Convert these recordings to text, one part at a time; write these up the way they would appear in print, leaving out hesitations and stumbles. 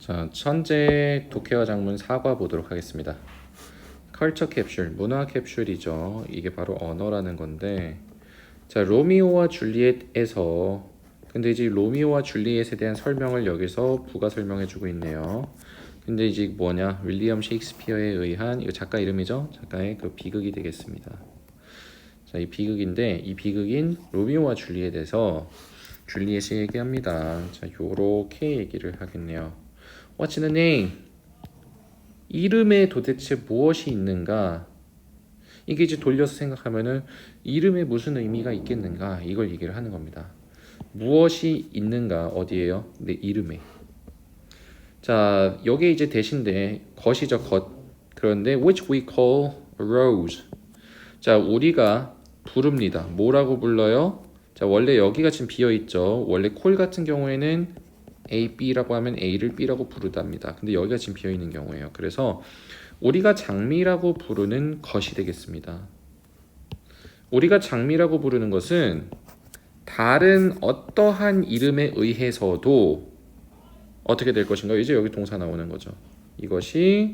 자, 천재 독해와 장문 4과 보도록 하겠습니다. 컬처 캡슐, 문화 캡슐이죠. 이게 바로 언어라는 건데, 자, 로미오와 줄리엣에서, 근데 이제 로미오와 줄리엣에 대한 설명을 여기서 부가 설명해주고 있네요. 근데 이제 뭐냐, 윌리엄 셰익스피어에 의한, 이거 작가 이름이죠? 작가의 그 비극이 되겠습니다. 자, 이 비극인데, 이 비극인 로미오와 줄리엣에서 줄리엣이 얘기합니다. 자, 요렇게 얘기를 하겠네요. What's in the name? 이름에 도대체 무엇이 있는가? 이게 이제 돌려서 생각하면은 이름에 무슨 의미가 있겠는가? 이걸 얘기를 하는 겁니다. 무엇이 있는가? 어디에요? 내 이름에. 자, 여기 이제 대신데 것이죠, 것. 그런데 which we call a rose. 자, 우리가 부릅니다. 뭐라고 불러요? 자, 원래 여기가 지금 비어 있죠. 원래 콜 같은 경우에는 A, B라고 하면 A를 B라고 부르답니다. 근데 여기가 지금 비어 있는 경우예요. 그래서 우리가 장미라고 부르는 것이 되겠습니다. 우리가 장미라고 부르는 것은 다른 어떠한 이름에 의해서도 어떻게 될 것인가? 이제 여기 동사 나오는 거죠. 이것이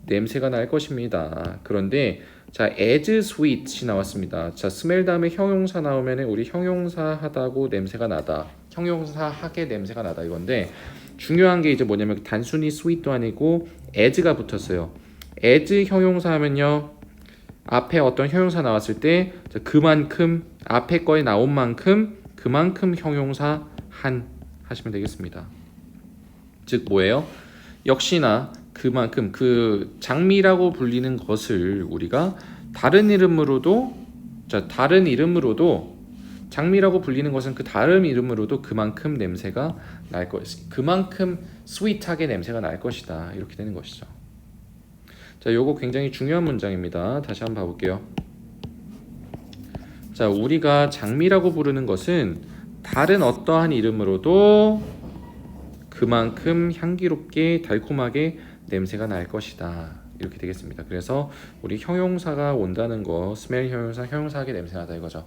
냄새가 날 것입니다. 그런데 자, as sweet이 나왔습니다. 자, smell 다음에 형용사 나오면 우리 형용사 하다고 냄새가 나다. 형용사 하게 냄새가 나다 이건데 중요한 게 이제 뭐냐면 단순히 sweet도 아니고 as가 붙었어요. as 형용사 하면요. 앞에 어떤 형용사 나왔을 때 그만큼 앞에 거에 나온 만큼 그만큼 형용사 한 하시면 되겠습니다. 즉 뭐예요? 역시나 그만큼 그 장미라고 불리는 것을 우리가 다른 이름으로도 장미라고 불리는 것은 그 다른 이름으로도 그만큼 냄새가 날 것이 그만큼 스윗하게 냄새가 날 것이다. 이렇게 되는 것이죠. 자, 요거 굉장히 중요한 문장입니다. 다시 한번 봐볼게요. 자, 우리가 장미라고 부르는 것은 다른 어떠한 이름으로도 그만큼 향기롭게 달콤하게 냄새가 날 것이다. 이렇게 되겠습니다. 그래서 우리 형용사가 온다는 거, smell 형용사하게 냄새 나다 이거죠.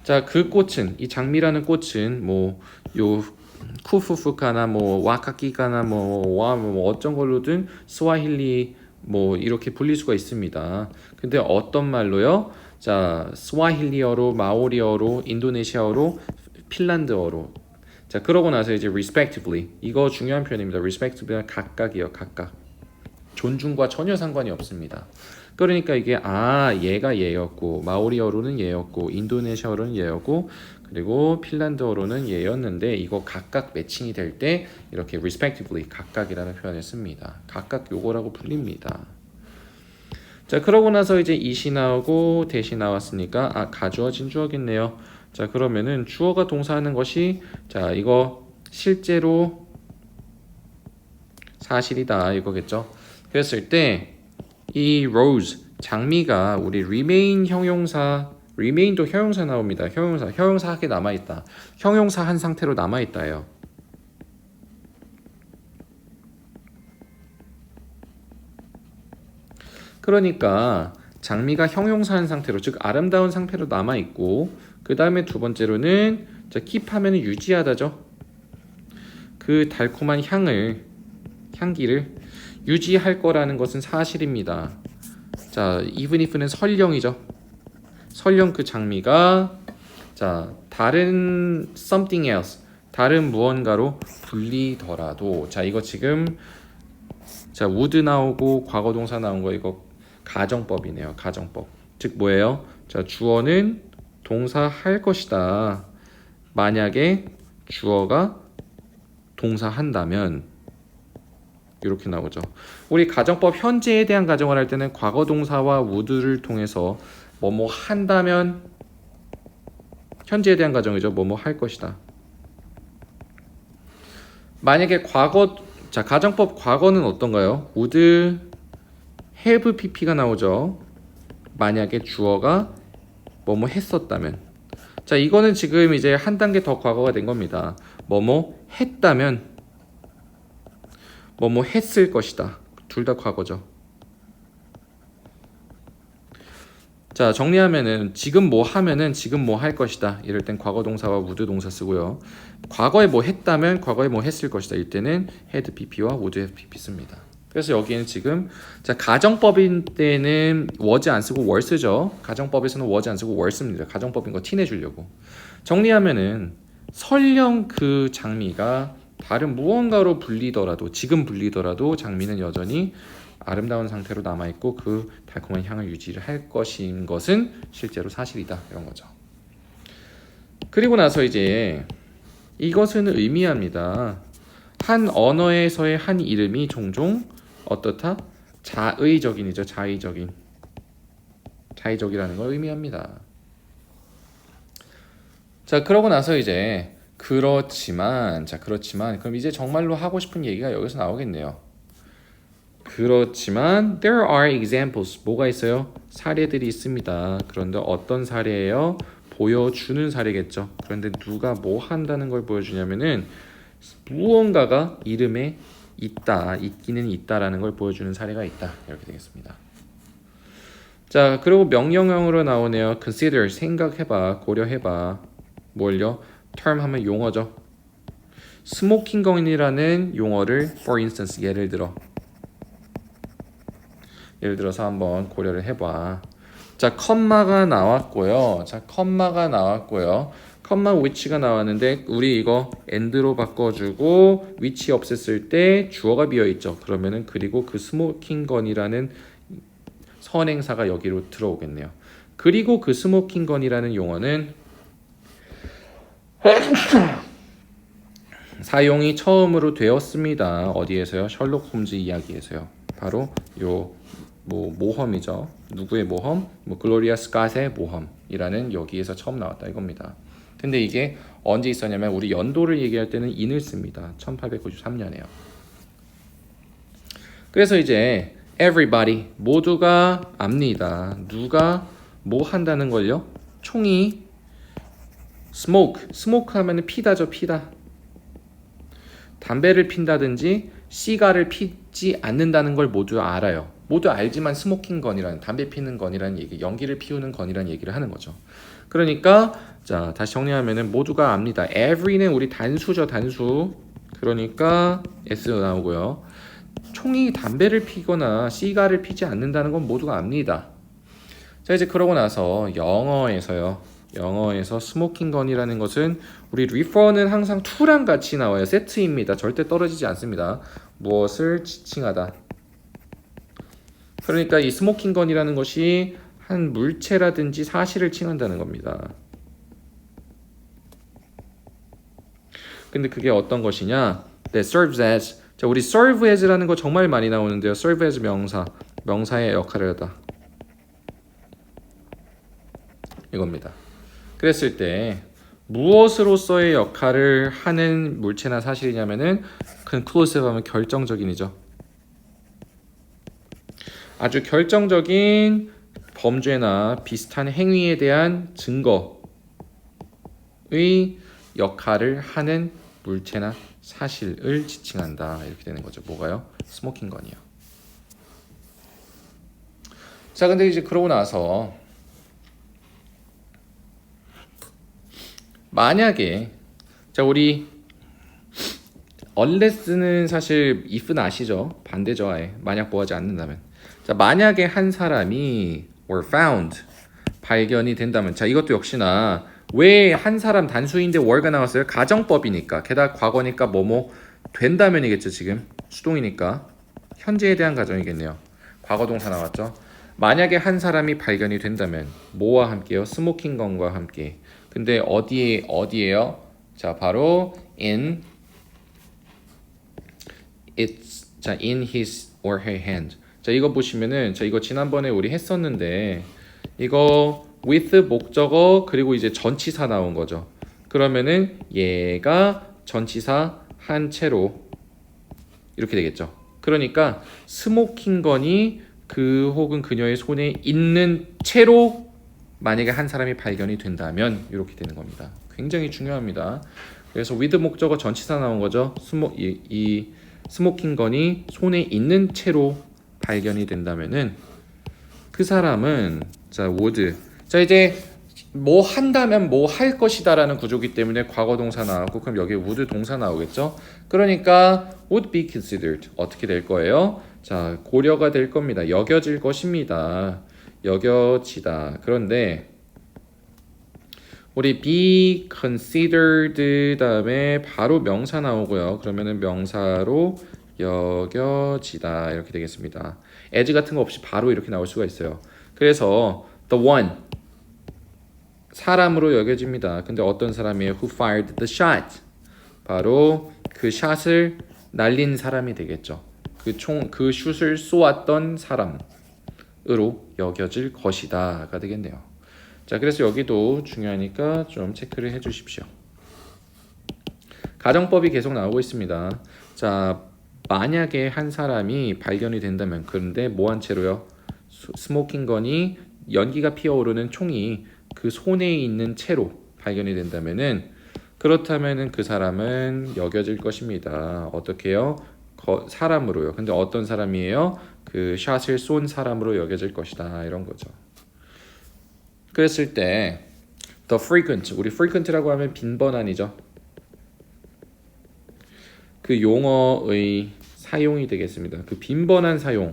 자, 그 꽃은 이 장미라는 꽃은 뭐 요 쿠푸푸카나 뭐 와카키카나 뭐 어떤 걸로든 스와힐리 뭐 이렇게 불릴 수가 있습니다. 근데 어떤 말로요? 자, 스와힐리어로, 마오리어로, 인도네시아어로, 핀란드어로. 자, 그러고 나서 이제 respectively 이거 중요한 표현입니다. respectively는 각각이요, 각각. 존중과 전혀 상관이 없습니다. 그러니까 이게 얘가 얘였고 마오리어로는 얘였고 인도네시아어로는 얘였고 그리고 핀란드어로는 얘였는데 이거 각각 매칭이 될 때 이렇게 respectively 각각이라는 표현을 씁니다. 각각 요거라고 불립니다. 자, 그러고 나서 이제 이시 나오고 대시 나왔으니까 가주어진 주어겠네요. 자, 그러면은 주어가 동사하는 것이 자, 이거 실제로 사실이다 이거겠죠. 그랬을 때 이 rose 장미가 우리 remain도 형용사 나옵니다. 형용사하게 남아있다. 형용사 한 상태로 남아있다예요. 그러니까 장미가 형용사 한 상태로 즉 아름다운 상태로 남아있고 그 다음에 두 번째로는 자, keep 하면 유지하다죠. 그 달콤한 향기를 유지할 거라는 것은 사실입니다. 자, even if는 설령이죠. 설령 그 장미가 자, 다른 something else, 다른 무언가로 불리더라도 자, 이거 지금 자, would 나오고 과거 동사 나온 거 이거 가정법이네요. 가정법. 즉 뭐예요? 자, 주어는 동사 할 것이다. 만약에 주어가 동사 한다면 이렇게 나오죠. 우리 가정법 현재에 대한 가정을 할 때는 과거 동사와 would를 통해서 뭐뭐 한다면 현재에 대한 가정이죠. 뭐뭐 할 것이다. 만약에 자, 가정법 과거는 어떤가요? would have pp가 나오죠. 만약에 주어가 뭐뭐 했었다면. 자, 이거는 지금 이제 한 단계 더 과거가 된 겁니다. 뭐뭐 했다면 뭐뭐 했을 것이다. 둘 다 과거죠. 자, 정리하면은 지금 뭐 하면은 지금 뭐 할 것이다. 이럴 땐 과거 동사와 would 동사 쓰고요. 과거에 뭐 했다면 과거에 뭐 했을 것이다. 이때는 had pp와 would have pp 씁니다. 그래서 여기는 지금 자, 가정법인 때는 was 안 쓰고 were 쓰죠. 가정법에서는 was 안 쓰고 were 씁니다. 가정법인 거 티내 주려고. 정리하면은 설령 그 장미가 다른 무언가로 불리더라도 지금 불리더라도 장미는 여전히 아름다운 상태로 남아있고 그 달콤한 향을 유지를 할 것인 것은 실제로 사실이다. 이런 거죠. 그리고 나서 이제 이것은 의미합니다. 한 언어에서의 한 이름이 종종 어떻다? 자의적인이죠. 자의적이라는 걸 의미합니다. 자, 그러고 나서 이제 그렇지만 그럼 이제 정말로 하고 싶은 얘기가 여기서 나오겠네요. 그렇지만 there are examples. 뭐가 있어요? 사례들이 있습니다. 그런데 어떤 사례예요? 보여주는 사례겠죠. 그런데 누가 뭐 한다는 걸 보여주냐면은 무언가가 이름에 있기는 있다라는 걸 보여주는 사례가 있다. 이렇게 되겠습니다. 자, 그리고 명령형으로 나오네요. consider, 생각해봐, 고려해봐. 뭘요? term 하면 용어죠. smoking gun이라는 용어를 for instance, 예를 들어서 한번 고려를 해봐. 자, 컴마가 나왔고요. 컴마 which가 나왔는데 우리 이거 and로 바꿔주고 which 없앴을 때 주어가 비어있죠. 그러면은 그리고 그 스모킹 건이라는 선행사가 여기로 들어오겠네요. 그리고 그 스모킹 건이라는 용어는 사용이 처음으로 되었습니다. 어디에서요? 셜록 홈즈 이야기에서요. 바로 요 모험이죠. 누구의 모험? 글로리아 스캇의 모험이라는 여기에서 처음 나왔다 이겁니다. 근데 이게 언제 있었냐면 우리 연도를 얘기할 때는 in을 씁니다. 1893년에요. 그래서 이제 everybody 모두가 압니다. 누가 뭐 한다는 걸요? 총이 smoke 하면은 피다죠. 담배를 핀다든지 시가를 피지 않는다는 걸 모두 알아요. 모두 알지만 스모킹 건이라는 담배 피는 건이라는 얘기, 연기를 피우는 건이라는 얘기를 하는 거죠. 그러니까 자, 다시 정리하면은 모두가 압니다. every는 우리 단수죠. 그러니까 s 나오고요. 총이 담배를 피거나 시가를 피지 않는다는 건 모두가 압니다. 자, 이제 그러고 나서 영어에서 스모킹 건이라는 것은 우리 refer는 항상 to랑 같이 나와요. 세트입니다. 절대 떨어지지 않습니다. 무엇을 지칭하다. 그러니까 이 스모킹 건이라는 것이 한 물체라든지 사실을 칭한다는 겁니다. 근데 그게 어떤 것이냐? that serves as. 자, 우리 serve as라는 거 정말 많이 나오는데요. serve as 명사의 역할을 하다. 이겁니다. 그랬을 때 무엇으로서의 역할을 하는 물체나 사실이냐면은 conclusive 하면 결정적인이죠. 아주 결정적인 범죄나 비슷한 행위에 대한 증거의 역할을 하는 물체나 사실을 지칭한다. 이렇게 되는 거죠. 뭐가요? 스모킹 건이요. 자, 근데 이제 그러고 나서 만약에 자, 우리 unless는 사실 if는 아시죠? 반대죠. 아예 만약 보하지 않는다면. 자, 만약에 한 사람이 were found 발견이 된다면, 자, 이것도 역시나 왜 한 사람 단수인데 were가 나왔어요? 가정법이니까. 게다가 과거니까 뭐뭐 된다면이겠죠. 지금 수동이니까 현재에 대한 가정이겠네요. 과거 동사 나왔죠. 만약에 한 사람이 발견이 된다면 뭐와 함께요? 스모킹 건과 함께. 근데 어디에요? 자, 바로 in his or her hand. 자, 이거 보시면은 자, 이거 지난번에 우리 했었는데 이거 with 목적어 그리고 이제 전치사 나온 거죠. 그러면은 얘가 전치사 한 채로 이렇게 되겠죠. 그러니까 스모킹 건이 그 혹은 그녀의 손에 있는 채로 만약에 한 사람이 발견이 된다면 이렇게 되는 겁니다. 굉장히 중요합니다. 그래서 with 목적어 전치사 나온 거죠. 이 스모킹 건이 손에 있는 채로 발견이 된다면은 그 사람은 자, would. 자, 이제 뭐 한다면 뭐 할 것이다라는 구조기 때문에 과거 동사 나왔고 그럼 여기 would 동사 나오겠죠? 그러니까 would be considered 어떻게 될 거예요? 자, 고려가 될 겁니다. 여겨질 것입니다. 여겨지다. 그런데 우리 be considered 다음에 바로 명사 나오고요. 그러면은 명사로 여겨지다 이렇게 되겠습니다. as 같은 거 없이 바로 이렇게 나올 수가 있어요. 그래서 the one 사람으로 여겨집니다. 근데 어떤 사람이에요? Who fired the shot? 바로 그 샷을 날린 사람이 되겠죠. 그 슛을 쏘았던 사람으로 여겨질 것이다가 되겠네요. 자, 그래서 여기도 중요하니까 좀 체크를 해주십시오. 가정법이 계속 나오고 있습니다. 자, 만약에 한 사람이 발견이 된다면 그런데 뭐한 채로요? 스모킹 건이 연기가 피어오르는 총이 그 손에 있는 채로 발견이 된다면은 그렇다면은 그 사람은 여겨질 것입니다. 어떻게요? 사람으로요. 근데 어떤 사람이에요? 그 샷을 쏜 사람으로 여겨질 것이다. 이런 거죠. 그랬을 때 the frequent, 우리 frequent라고 하면 빈번한이죠. 그 용어의 사용이 되겠습니다. 그 빈번한 사용이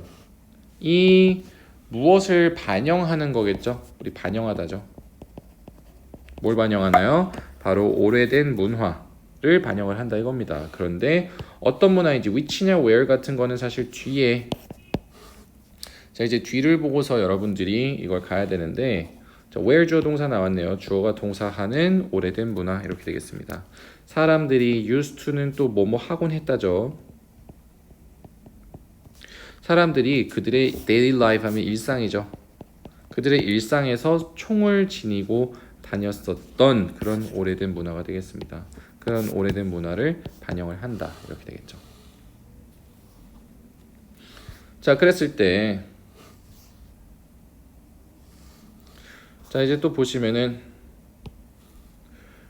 무엇을 반영하는 거겠죠? 우리 반영하다죠. 뭘 반영하나요? 바로 오래된 문화를 반영을 한다 이겁니다. 그런데 어떤 문화인지 which냐 where 같은 거는 사실 뒤에 자 이제 뒤를 보고서 여러분들이 이걸 가야 되는데 자, where 주어 동사 나왔네요. 주어가 동사하는 오래된 문화 이렇게 되겠습니다. 사람들이 used to는 또 뭐뭐 하곤 했다죠. 사람들이 그들의 daily life 하면 일상이죠. 그들의 일상에서 총을 지니고 다녔었던 그런 오래된 문화가 되겠습니다. 그런 오래된 문화를 반영을 한다 이렇게 되겠죠. 자, 그랬을 때 자 이제 또 보시면은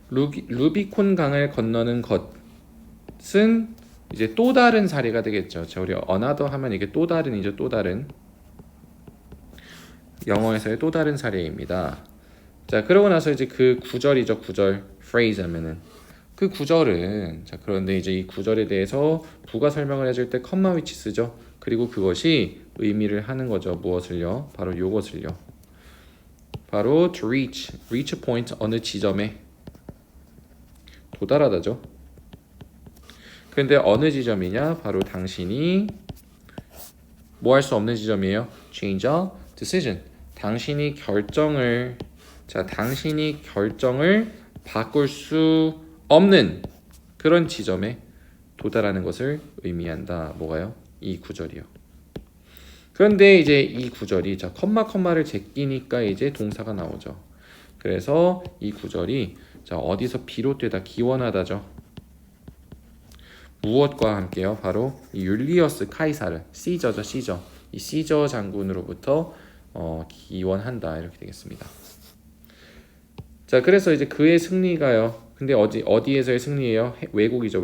루비콘 강을 건너는 것은 이제 또 다른 사례가 되겠죠. 자, 우리 another 하면 이게 또 다른이죠. 또 다른 영어에서의 또 다른 사례입니다. 자, 그러고 나서 이제 그 구절이죠. 구절 phrase 하면은 그 구절은 자 그런데 이제 이 구절에 대해서 부가 설명을 해줄 때 컴마 위치 쓰죠. 그리고 그것이 의미를 하는 거죠. 무엇을요? 바로 요것을요. 바로 to reach a point 어느 지점에 도달하다죠. 그런데 어느 지점이냐? 바로 당신이 뭐 할 수 없는 지점이에요. change a decision. 당신이 결정을 바꿀 수 없는 그런 지점에 도달하는 것을 의미한다. 뭐가요? 이 구절이요. 그런데 이제 이 구절이 자 컴마를 제끼니까 이제 동사가 나오죠. 그래서 이 구절이 자 어디서 비롯되다 기원하다죠. 무엇과 함께요? 바로 이 율리어스 카이사르 시저죠. 시저. 이 시저 장군으로부터 기원한다 이렇게 되겠습니다. 자 그래서 이제 그의 승리가요. 근데 어디에서의 승리예요? 외국이죠.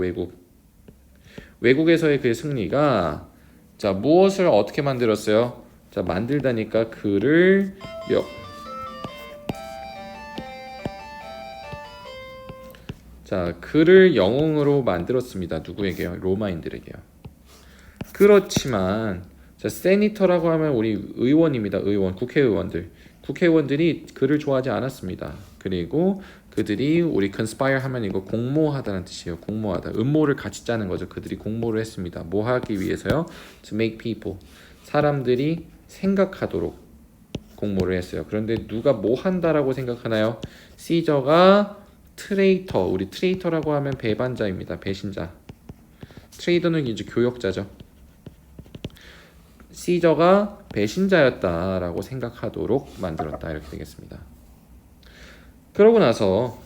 외국에서의 그의 승리가 자 무엇을 어떻게 만들었어요? 자 만들다니까 그를 그를 영웅으로 만들었습니다. 누구에게요? 로마인들에게요. 그렇지만 자 세니터라고 하면 우리 의원입니다. 의원, 국회의원들이 그를 좋아하지 않았습니다. 그리고 그들이 우리 conspire 하면 이거 공모하다는 뜻이에요. 공모하다. 음모를 같이 짜는 거죠. 그들이 공모를 했습니다. 뭐 하기 위해서요? To make people. 사람들이 생각하도록 공모를 했어요. 그런데 누가 뭐 한다라고 생각하나요? 시저가 트레이터. 우리 트레이터라고 하면 배반자입니다. 배신자. 트레이더는 이제 교역자죠. 시저가 배신자였다라고 생각하도록 만들었다. 이렇게 되겠습니다. 그러고 나서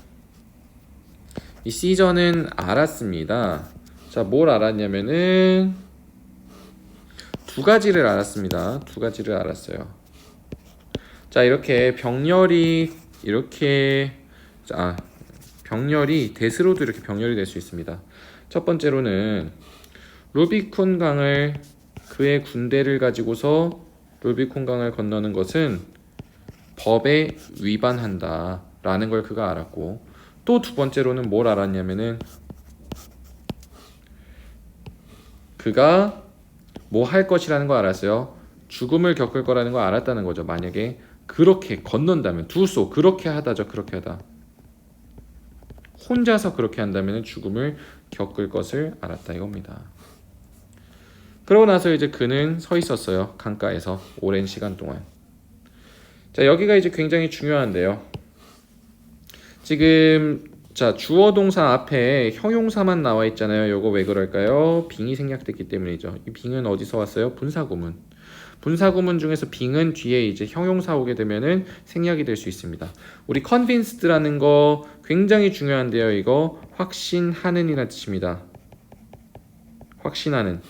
이 시저는 알았습니다. 자, 뭘 알았냐면은 두 가지를 알았습니다. 두 가지를 알았어요. 자, 이렇게 병렬이 대수로도 이렇게 병렬이 될 수 있습니다. 첫 번째로는 루비콘 강을 그의 군대를 가지고서 루비콘 강을 건너는 것은 법에 위반한다 라는 걸 그가 알았고, 또 두 번째로는 뭘 알았냐면은 그가 뭐 할 것이라는 걸 알았어요. 죽음을 겪을 거라는 걸 알았다는 거죠. 만약에 그렇게 건넌다면, 두소 그렇게 하다죠. 그렇게 하다, 혼자서 그렇게 한다면 죽음을 겪을 것을 알았다 이겁니다. 그러고 나서 이제 그는 서 있었어요. 강가에서 오랜 시간 동안. 자, 여기가 이제 굉장히 중요한데요. 지금 자, 주어 동사 앞에 형용사만 나와 있잖아요. 요거 왜 그럴까요? 빙이 생략됐기 때문이죠. 이 빙은 어디서 왔어요? 분사구문. 분사구문 중에서 빙은 뒤에 이제 형용사 오게 되면은 생략이 될 수 있습니다. 우리 convinced라는 거 굉장히 중요한데요. 이거 확신하는이라는 뜻입니다. 확신하는.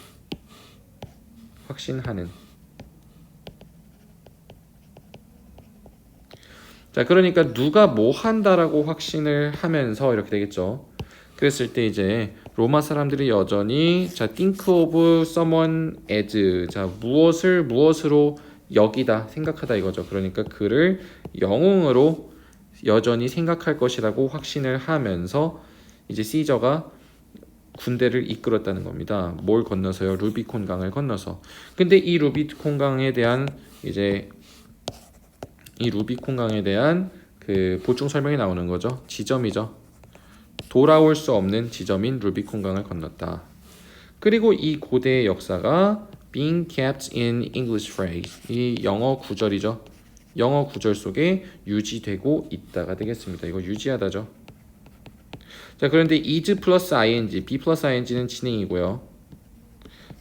자, 그러니까 누가 뭐 한다라고 확신을 하면서 이렇게 되겠죠. 그랬을 때 이제 로마 사람들이 여전히 자, think of someone as, 자, 무엇으로 여기다, 생각하다 이거죠. 그러니까 그를 영웅으로 여전히 생각할 것이라고 확신을 하면서 이제 시저가 군대를 이끌었다는 겁니다. 뭘 건너서요? 루비콘 강을 건너서. 근데 이 루비콘 강에 대한 그 보충 설명이 나오는 거죠. 지점이죠. 돌아올 수 없는 지점인 루비콘 강을 건넜다. 그리고 이 고대의 역사가 being kept in English phrase, 이 영어 구절이죠. 영어 구절 속에 유지되고 있다가 되겠습니다. 이거 유지하다죠. 자, 그런데 is 플러스 ing, be 플러스 ing는 진행이고요.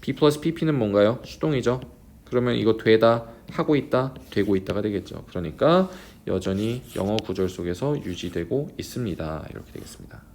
be 플러스 pp는 뭔가요? 수동이죠. 그러면 이거 되다, 하고 있다, 되고 있다가 되겠죠. 그러니까 여전히 영어 구절 속에서 유지되고 있습니다. 이렇게 되겠습니다.